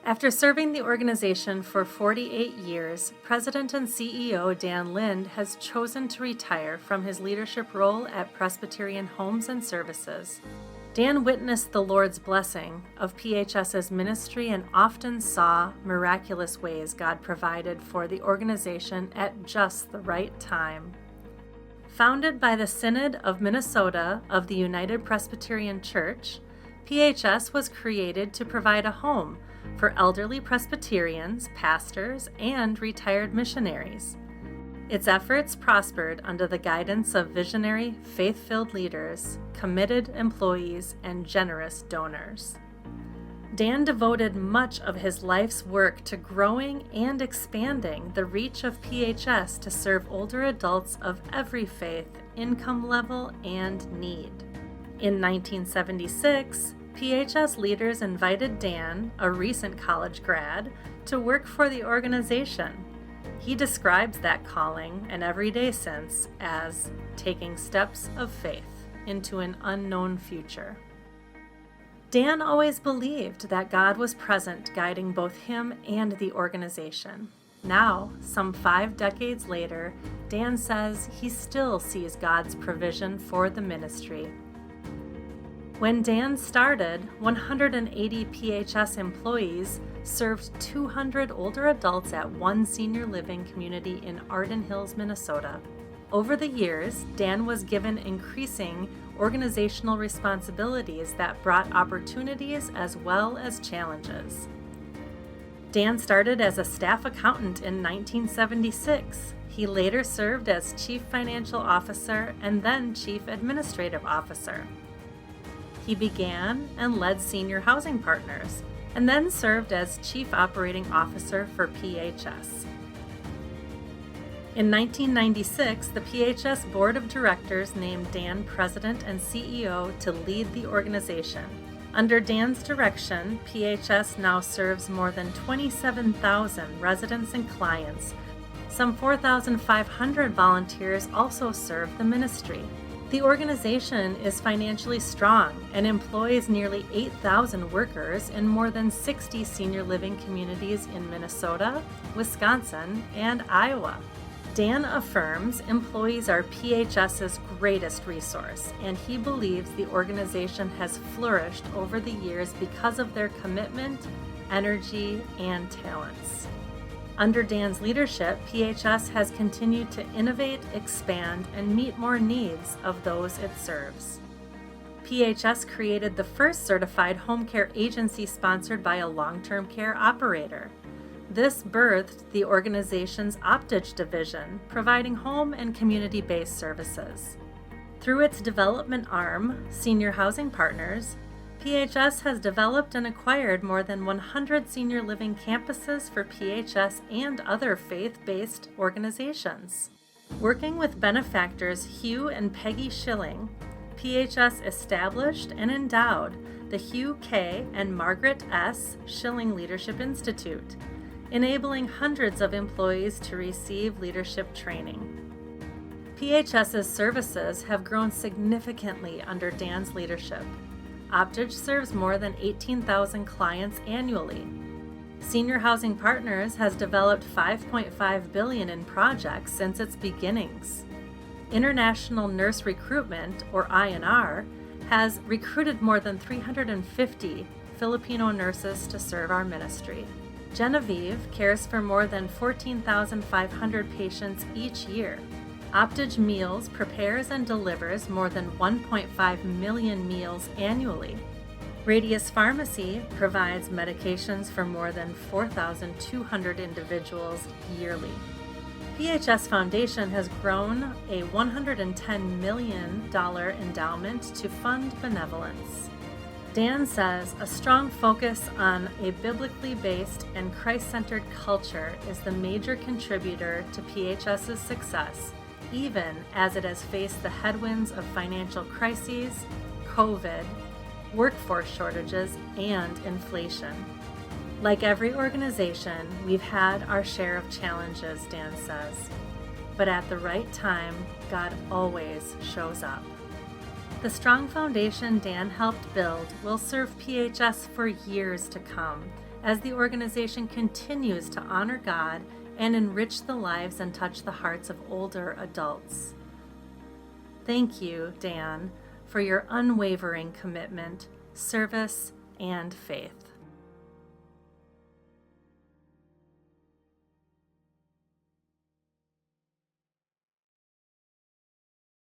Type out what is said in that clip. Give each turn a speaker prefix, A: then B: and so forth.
A: After serving the organization for 48 years, President and CEO Dan Lindh has chosen to retire from his leadership role at Presbyterian Homes Services. Dan witnessed the Lord's blessing of PHS's ministry and often saw miraculous ways God provided for the organization at just the right time. Founded by the Synod of Minnesota of the United Presbyterian Church, PHS was created to provide a home for elderly Presbyterians, pastors, and retired missionaries. Its efforts prospered under the guidance of visionary, faith-filled leaders, committed employees, and generous donors. Dan devoted much of his life's work to growing and expanding the reach of PHS to serve older adults of every faith, income level, and need. In 1976, PHS leaders invited Dan, a recent college grad, to work for the organization. He describes that calling and every day since as taking steps of faith into an unknown future. Dan always believed that God was present, guiding both him and the organization. Now, some 5 decades later, Dan says he still sees God's provision for the ministry. When Dan started, 180 PHS employees served 200 older adults at one senior living community in Arden Hills, Minnesota. Over the years, Dan was given increasing organizational responsibilities that brought opportunities as well as challenges. Dan started as a staff accountant in 1976. He later served as Chief Financial Officer and then Chief Administrative Officer. He began and led Senior Housing Partners, and then served as Chief Operating Officer for PHS. In 1996, the PHS Board of Directors named Dan President and CEO to lead the organization. Under Dan's direction, PHS now serves more than 27,000 residents and clients. Some 4,500 volunteers also serve the ministry. The organization is financially strong and employs nearly 8,000 workers in more than 60 senior living communities in Minnesota, Wisconsin, and Iowa. Dan affirms employees are PHS's greatest resource, and he believes the organization has flourished over the years because of their commitment, energy, and talents. Under Dan's leadership, PHS has continued to innovate, expand, and meet more needs of those it serves. PHS created the first certified home care agency sponsored by a long-term care operator. This birthed the organization's Optage division, providing home and community-based services. Through its development arm, Senior Housing Partners, PHS has developed and acquired more than 100 senior living campuses for PHS and other faith-based organizations. Working with benefactors Hugh and Peggy Schilling, PHS established and endowed the Hugh K. and Margaret S. Schilling Leadership Institute, enabling hundreds of employees to receive leadership training. PHS's services have grown significantly under Dan's leadership. Optage serves more than 18,000 clients annually. Senior Housing Partners has developed $5.5 billion in projects since its beginnings. International Nurse Recruitment, or INR, has recruited more than 350 Filipino nurses to serve our ministry. Genevive cares for more than 14,500 patients each year. Optage Meals prepares and delivers more than 1.5 million meals annually. Radius Pharmacy provides medications for more than 4,200 individuals yearly. PHS Foundation has grown a $110 million endowment to fund benevolence. Dan says a strong focus on a biblically based and Christ-centered culture is the major contributor to PHS's success, even as it has faced the headwinds of financial crises, COVID, workforce shortages, and inflation. Like every organization, we've had our share of challenges, Dan says. But at the right time, God always shows up. The strong foundation Dan helped build will serve PHS for years to come as the organization continues to honor God and enrich the lives and touch the hearts of older adults. Thank you, Dan, for your unwavering commitment, service, and faith.